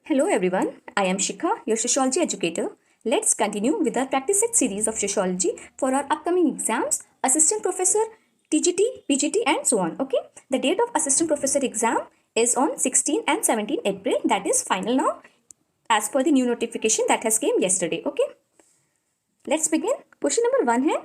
Hello everyone, I am Shikha, your sociology educator. Let's continue with our practice set series of sociology for our upcoming exams, assistant professor, TGT, PGT and so on. Okay, the date of assistant professor exam is on 16 and 17 April. That is final now as per the new notification that has came yesterday. Okay, let's begin. Question number 1 है,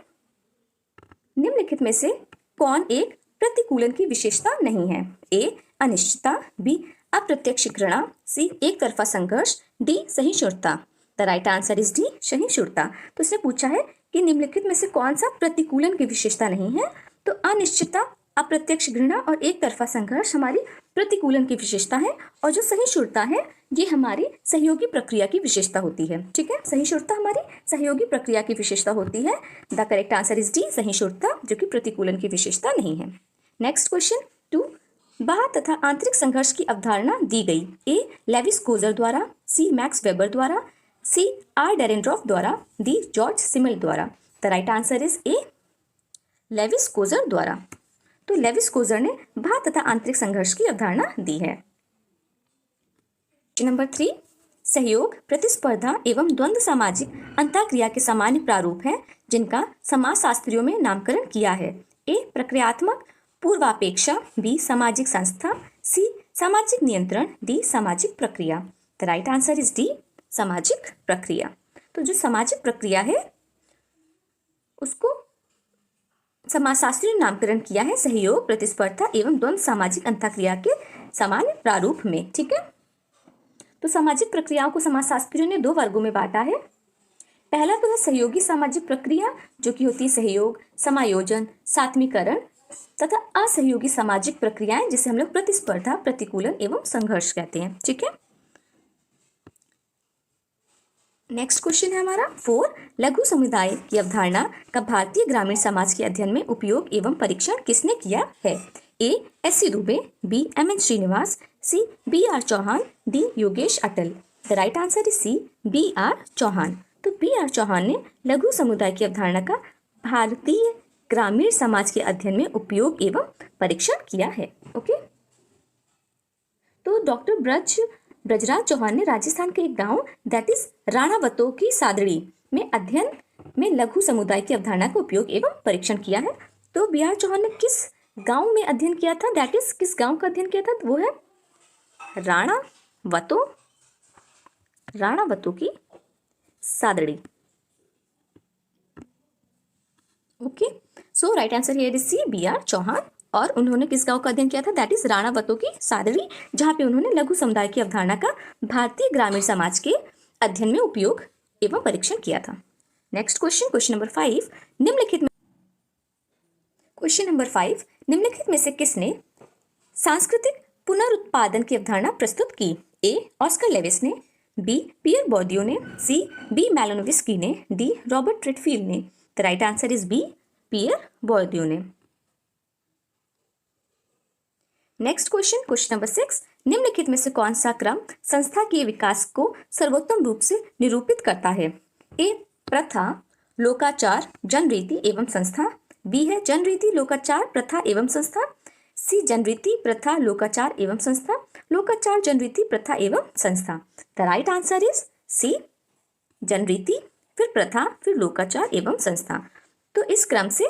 निम्नलिखित में से कौन एक प्रतिकूलन की विशेषता नहीं है? ए अनिश्चितता, बी अप्रत्यक्ष घृणा, सी एक तरफा संघर्ष, डी सहिष्णुता। The right answer is D सहिष्णुता। तो उसने पूछा है कि निम्नलिखित में से कौन सा प्रतिकूलन की विशेषता नहीं है? तो अनिश्चितता, अप्रत्यक्ष घृणा और एक तरफा संघर्ष हमारी प्रतिकूलन की विशेषता है और जो सहिष्णुता है ये हमारी सहयोगी प्रक्रिया की विशेषता होती है। ठीक है, सहिष्णुता हमारी सहयोगी प्रक्रिया की विशेषता होती है। The correct answer is D सहिष्णुता, जो कि प्रतिकूलन की विशेषता नहीं है। नेक्स्ट क्वेश्चन 2, बाह्य तथा आंतरिक संघर्ष की अवधारणा दी गई। ए लेविस कोजर द्वारा, सी मैक्स वेबर द्वारा, सी आर डेरेनड्रॉफ द्वारा, डी जॉर्ज सिमल द्वारा। The right answer is A Lewis Coser द्वारा। तो लेविस कोजर ने बाह्य तथा आंतरिक संघर्ष की अवधारणा दी है। नंबर 3, सहयोग, प्रतिस्पर्धा एवं द्वंद्व सामाजिक अंतःक्रिया के सामान्य प्रारूप हैं जिनका समाजशास्त्रियों में नामकरण किया है। ए प्रक्रियात्मक पूर्वापेक्षा, बी सामाजिक संस्था, सी सामाजिक नियंत्रण, डी सामाजिक प्रक्रिया। The right answer is D सामाजिक प्रक्रिया। तो जो सामाजिक प्रक्रिया है उसको समाजशास्त्री ने नामकरण किया है सहयोग, प्रतिस्पर्धा एवं द्वंद्व सामाजिक अंतःक्रिया के सामान्य प्रारूप में। ठीक है, तो सामाजिक प्रक्रियाओं को समाजशास्त्रियों ने 2 वर्गों में बांटा है। पहला तो है सहयोगी सामाजिक प्रक्रिया, जो कि होती है सहयोग, समायोजन, सात्मीकरण, तथा असहयोगी सामाजिक प्रक्रियाएं जिसे हम लोग प्रतिस्पर्धा, प्रतिकूलन एवं संघर्ष कहते हैं। ठीक है, नेक्स्ट क्वेश्चन है हमारा 4, लघु समुदाय की अवधारणा का भारतीय ग्रामीण समाज के अध्ययन में उपयोग एवं परीक्षण किसने किया है? A S C Dubey, B M N Srinivas, C B R Chauhan, D Yogesh Atal. The right answer is C B R Chauhan. तो बी आर चौहान ने लघु समुदाय की अवधारणा का भारतीय ग्रामीण समाज के अध्ययन में उपयोग एवं परीक्षण किया है। ओके, तो डॉक्टर ब्रजराज चौहान ने राजस्थान के एक गांव दैट इज राणावतों की सादड़ी में अध्ययन में लघु समुदाय की अवधारणा का उपयोग एवं परीक्षण किया है। तो बी आर चौहान ने किस गांव में अध्ययन किया था? दैट इज किस गांव का अध्ययन किया था? वो है राणावतों की Sadri. Okay, so right answer here is C B R Chauhan. और उन्होंने किस गांव का अध्ययन किया था? दैट इज राणावतों की सादड़ी, जहां पे उन्होंने लघु समुदाय की अवधारणा का भारतीय ग्रामीण समाज के अध्ययन में उपयोग एवं परीक्षण किया था। नेक्स्ट क्वेश्चन नंबर 5, निम्नलिखित में से किसने सांस्कृतिक पुनरुत्पादन की अवधारणा प्रस्तुत की? ए ऑस्कर लेविस ने, बी पियर बोर्डियो ने, सी बी मैलोनोविस्की ने, डी रॉबर्ट रेडफील्ड ने। The right answer is B Pierre Bourdieu ने। नेक्स्ट क्वेश्चन नंबर 6, निम्नलिखित में से कौन सा क्रम संस्था के विकास को सर्वोत्तम रूप से निरूपित करता है? ए प्रथा, लोकाचार, जनरीति एवं संस्था, बी है जनरीति, लोकाचार, प्रथा एवं संस्था, सी जनरीति, प्रथा, लोकाचार एवं संस्था, लोकाचार, जनरीति, प्रथा एवं संस्था। The right answer is C जनरीति, फिर प्रथा, फिर लोकाचार एवं संस्था। तो इस क्रम से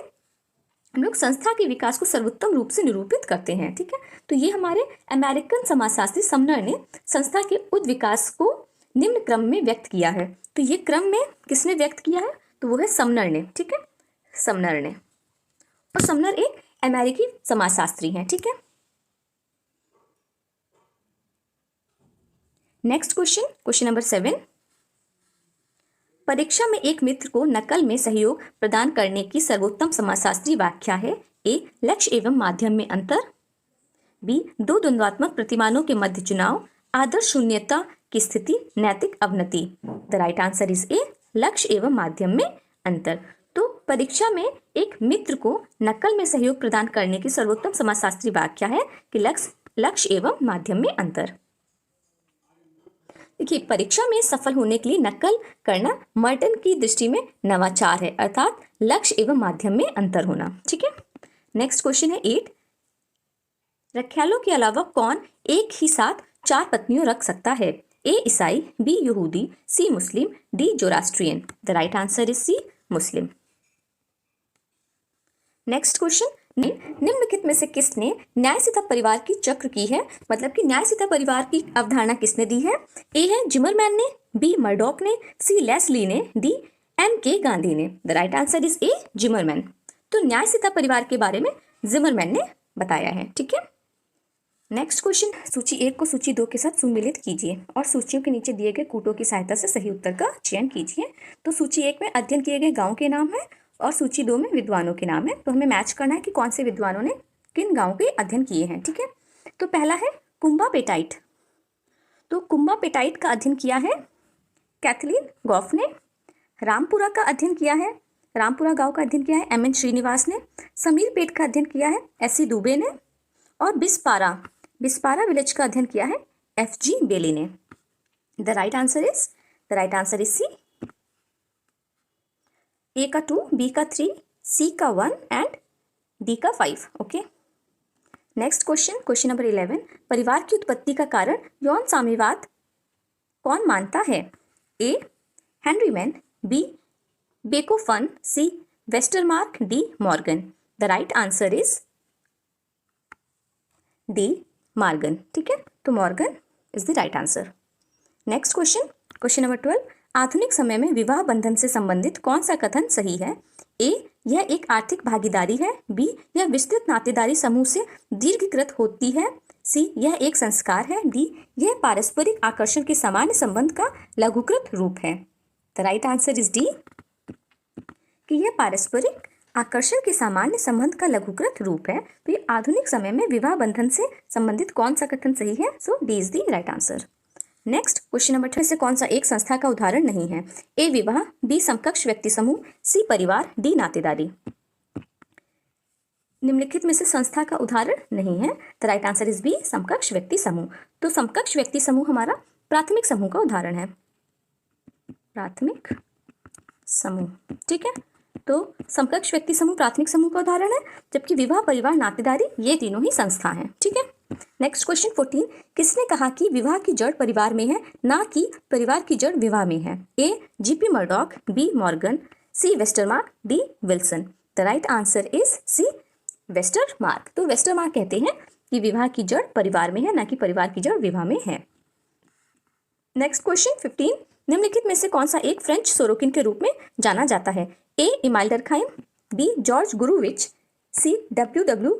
हम लोग संस्था के विकास को सर्वोत्तम रूप से निरूपित करते हैं। ठीक है, तो ये हमारे अमेरिकन समाजशास्त्री समनर ने संस्था के उद्विकास को निम्न क्रम में व्यक्त किया है। तो ये क्रम में किसने व्यक्त किया है? तो वो है समनर ने। ठीक है, समनर ने, और समनर एक अमेरिकी समाजशास्त्री हैं। ठीक है, नेक्स्ट क्वेश्चन नंबर 7, परीक्षा में एक मित्र को नकल में सहयोग प्रदान करने की सर्वोत्तम समाजशास्त्री व्याख्या है। ए लक्ष्य एवं माध्यम में अंतर, बी 2 द्वंद्वात्मक प्रतिमानों के मध्य चुनाव, आदर्श शून्यता की स्थिति, नैतिक अवनति। The right answer is A लक्ष्य एवं माध्यम में अंतर। तो परीक्षा में एक मित्र को नकल में सहयोग प्रदान करने की सर्वोत्तम समाजशास्त्री व्याख्या है कि लक्ष्य एवं माध्यम में अंतर। देखिए, परीक्षा में सफल होने के लिए नकल करना मर्टन की दृष्टि में नवाचार है, अर्थात लक्ष्य एवं माध्यम में अंतर होना। ठीक है, नेक्स्ट क्वेश्चन है 8, रखैलों के अलावा कौन एक ही साथ 4 पत्नियों रख सकता है? A ईसाई, B यहूदी, C Muslim, D Zoroastrian. The right answer is C Muslim. Next question, निम्नलिखित में से किसने न्यायसीता परिवार की चक्र की है, मतलब कि न्यायसीता परिवार की अवधारणा किसने दी है? ए है जिमरमैन ने, बी मर्डॉक ने, सी लेस्ली ने, डी M.K. गांधी ने। The right answer is A Zimmerman. तो न्यायसीता परिवार के बारे में जिमरमैन ने बताया है, ठीक है। नेक्स्ट क्वेश्चन, सूची 1 को सूची 2 के साथ सुमेलित कीजिए और सूचियों के नीचे दिए गए कूटों की सहायता से सही उत्तर का चयन कीजिए। तो सूची 1 में अध्ययन किए गए गाँव के नाम है और सूची 2 में विद्वानों के नाम है। तो हमें मैच करना है कि कौन से विद्वानों ने किन गाँव के अध्ययन किए हैं, ठीक है। तो पहला है कुंभापेटाइट। तो कुंभापेटाइट का अध्ययन किया है कैथलीन गॉफ ने। रामपुरा का अध्ययन किया है, रामपुरा गांव का अध्ययन किया है M.N. श्रीनिवास ने। समीरपेट का अध्ययन किया है S.C. दुबे ने। और बिस्पारा विलेज का अध्ययन किया है F.G. बेली ने। The right answer is C. A का 2, बी का 3, सी का 1 एंड डी का 5। ओके। नेक्स्ट क्वेश्चन नंबर 11, परिवार की उत्पत्ति का कारण यौन साम्यवाद कौन मानता है? A Henry Maine, B Bachofen, C Westermarck, D Morgan. The right answer is D Morgan, ठीक है। तो Morgan is the right answer. Next question number 12, आधुनिक समय में विवाह बंधन से संबंधित कौन सा कथन सही है? ए यह एक आर्थिक भागीदारी है, बी यह विस्तृत नातेदारी समूह से दीर्घकृत होती है, सी यह एक संस्कार है, डी यह पारस्परिक आकर्षण के सामान्य संबंध का लघुकृत रूप है। The right answer is D, कि यह पारस्परिक आकर्षण के सामान्य संबंध का लघुकृत रूप है। तो ये आधुनिक समय में विवाह बंधन से संबंधित कौन सा कथन सही है? So D is the right answer. Next question number 13 से कौन सा एक संस्था का उदाहरण नहीं है? ए विवाह, बी समकक्ष व्यक्ति समूह, सी परिवार, डी नातेदारी। निम्नलिखित में से संस्था का उदाहरण नहीं है। The right answer is B समकक्ष व्यक्ति समूह। तो समकक्ष व्यक्ति समूह हमारा प्राथमिक समूह का उदाहरण है, प्राथमिक समूह, ठीक है। तो समकक्ष व्यक्ति समूह प्राथमिक समूह का उदाहरण है, जबकि विवाह, परिवार, नातेदारी ये तीनों ही संस्था हैं, ठीक है। नेक्स्ट क्वेश्चन 14, किसने कहा कि विवाह की जड़ परिवार में है, ना कि परिवार की जड़ विवाह में है? A G P Murdock, B Morgan, C Westermarck, D Wilson. The right answer is C Westermarck. तो वेस्टरमार्क कहते हैं कि विवाह की जड़ परिवार में है, ना कि परिवार की जड़ विवाह में है। नेक्स्ट क्वेश्चन 15, निम्नलिखित में से कौन सा एक फ्रेंच सोरोकिन के रूप में जाना जाता है? A Emile Durkheim, B Georges Gurvitch, C W.W.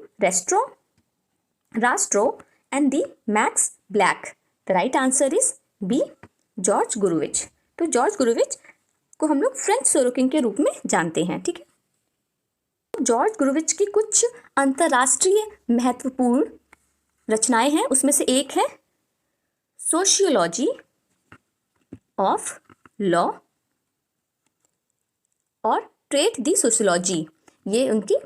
Rostow and D Max Black. The right answer is B Georges Gurvitch. तो जॉर्ज गुरुविच को हम लोग फ्रेंच सोरोकिन के रूप में जानते हैं, ठीक है। जॉर्ज गुरुविच की कुछ अंतरराष्ट्रीय महत्वपूर्ण रचनाएं हैं, उसमें से एक है सोशियोलॉजी ऑफ लॉ और ट्रेट दी सोशियोलॉजी। ये उनकी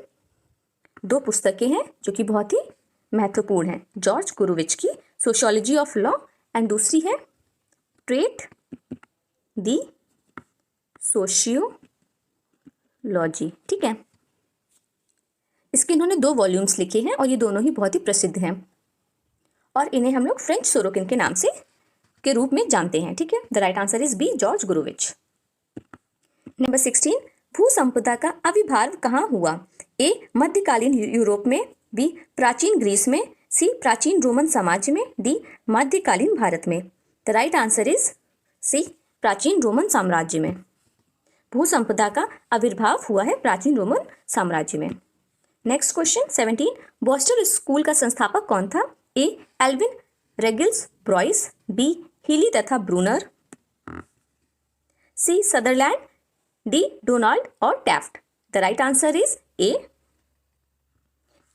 2 पुस्तकें हैं जो कि बहुत ही महत्वपूर्ण हैं। जॉर्ज गुरुविच की सोशियोलॉजी ऑफ लॉ एंड दूसरी है ट्रेट दी सोशियोलॉजी, ठीक है। इसके इन्होंने 2 वॉल्यूम्स लिखे हैं और ये दोनों ही बहुत ही प्रसिद्ध हैं और इन्हें हम लोग फ्रेंच सोरोकिन के नाम से के रूप में जानते हैं, ठीक है। The right answer is B Georges Gurvitch. Number 16, भू संपदा का आविर्भाव कहाँ हुआ? ए मध्यकालीन यूरोप में, बी प्राचीन ग्रीस में, सी प्राचीन रोमन साम्राज्य में, डी मध्यकालीन भारत में। The right answer is C प्राचीन रोमन साम्राज्य में। भू संपदा का आविर्भाव हुआ है प्राचीन रोमन साम्राज्य में। नेक्स्ट क्वेश्चन 17, बोस्टन स्कूल का संस्थापक कौन था? A Alvin Regils Broyce, B Healy तथा Bruner, C Sutherland, D Donald और Taft. The right answer is A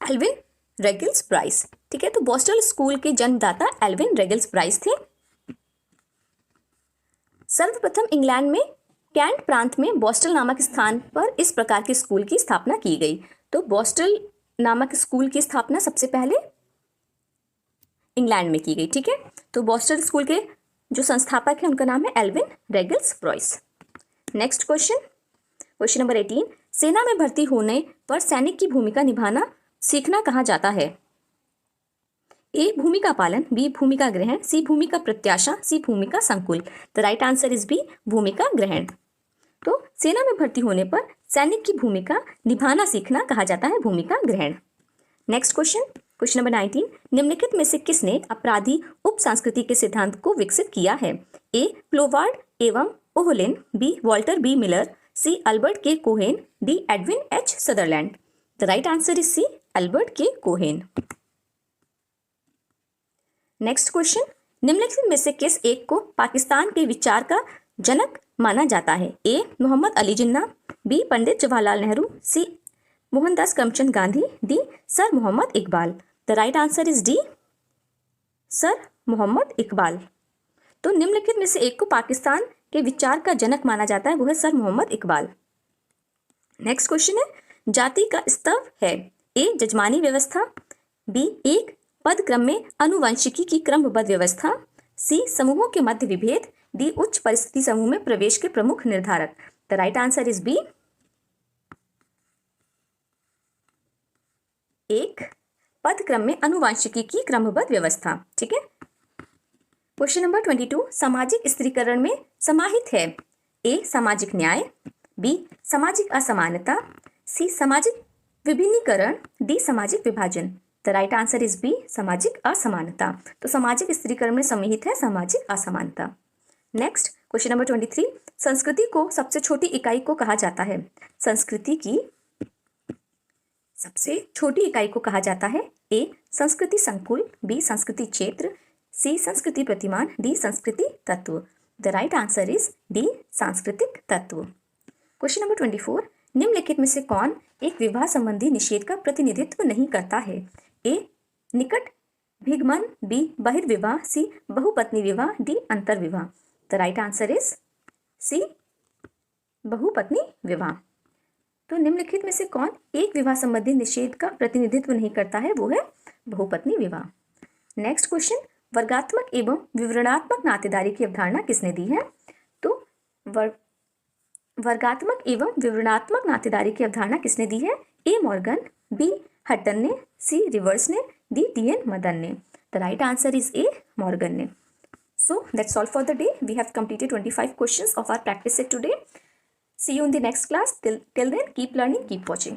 Alvin Regils Brice, ठीक है। तो बोस्टन स्कूल के जन्मदाता एल्विन रेगिल्स ब्राइस थे। सर्वप्रथम इंग्लैंड में कैंट प्रांत में बोस्टन नामक स्थान पर इस प्रकार के स्कूल की स्थापना की गई। तो बोस्टन नामक स्कूल की स्थापना सबसे पहले इंग्लैंड में की गई, ठीक है। तो बोस्टन स्कूल के जो संस्थापक हैं उनका नाम है Alvin Regils ब्रॉइस। Next question number 18, सेना में भर्ती होने पर सैनिक की भूमिका निभाना सीखना कहा जाता है? ए भूमिका पालन, बी भूमिका ग्रहण, सी भूमिका प्रत्याशा, सी भूमिका संकुल। The right answer is B भूमिका ग्रहण। तो सेना में भर्ती होने पर सैनिक की भूमिका निभाना सीखना कहा जाता है भूमिका ग्रहण। नेक्स्ट क्वेश्चन नंबर 19, निम्नलिखित में से किसने अपराधी उप संस्कृति के सिद्धांत को विकसित किया है? ए क्लोवार्ड एवं Ohlin, B Walter B Miller, C Albert K Cohen, D Edwin H Sutherland. The right answer is C Albert K Cohen. Next question, निम्नलिखित में से किस एक को पाकिस्तान के विचार का जनक माना जाता है? A Mohammad Ali Jinnah, B Pandit Jawaharlal Nehru, C Mohandas Karamchand Gandhi, D sir Mohammad Iqbal. The right answer is D sir Mohammad Iqbal. तो निम्नलिखित में से एक को पाकिस्तान के विचार का जनक माना जाता है, वो है sir Mohammad Iqbal. Next question है, जाति का स्तव है? ए जजमानी व्यवस्था, बी एक पद क्रम में अनुवंशिकी की क्रमबद्ध व्यवस्था, सी समूहों के मध्य विभेद, डी उच्च परिस्थिति समूह में प्रवेश के प्रमुख निर्धारक। The right answer is B एक पद क्रम में अनुवंशिकी की क्रमबद्ध व्यवस्था। ठीक है। क्वेश्चन नंबर 22, सामाजिक स्त्रीकरण में समाहित है? ए सामाजिक न्याय, बी सामाजिक असमानता, सी सामाजिक विभिन्नीकरण, डी सामाजिक विभाजन। The right answer is B सामाजिक असमानता। तो सामाजिक स्त्रीकरण में समाहित है सामाजिक असमानता। नेक्स्ट क्वेश्चन नंबर 23, संस्कृति को सबसे छोटी इकाई को कहा जाता है? संस्कृति की सबसे छोटी इकाई को कहा जाता है? ए संस्कृति संकुल, बी संस्कृति क्षेत्र, सी संस्कृति प्रतिमान, डी संस्कृति तत्व। The right answer is D सांस्कृतिक तत्व। क्वेश्चन नंबर 24, निम्नलिखित में से कौन एक विवाह संबंधी निषेध का प्रतिनिधित्व नहीं करता है? ए निकट भिगमन, बी बहिर्विवाह, सी बहुपत्नी विवाह, डी अंतर विवाह। The right answer is C बहुपत्नी विवाह। तो निम्नलिखित में से कौन एक विवाह संबंधी निषेध का प्रतिनिधित्व नहीं करता है? वो है बहुपत्नी विवाह। नेक्स्ट क्वेश्चन, वर्गात्मक एवं विवरणात्मक नातेदारी की अवधारणा किसने दी है? तो वर्गात्मक एवं विवरणात्मक नातेदारी की अवधारणा किसने दी है? ए मॉर्गन, बी हटन ने, सी रिवर्स ने, डी टी.एन. मदन ने। The right answer is A Morgan ने। So that's all for the day. We have completed 25 questions of our practice set today. See you in the next class. Till then, keep learning, keep watching.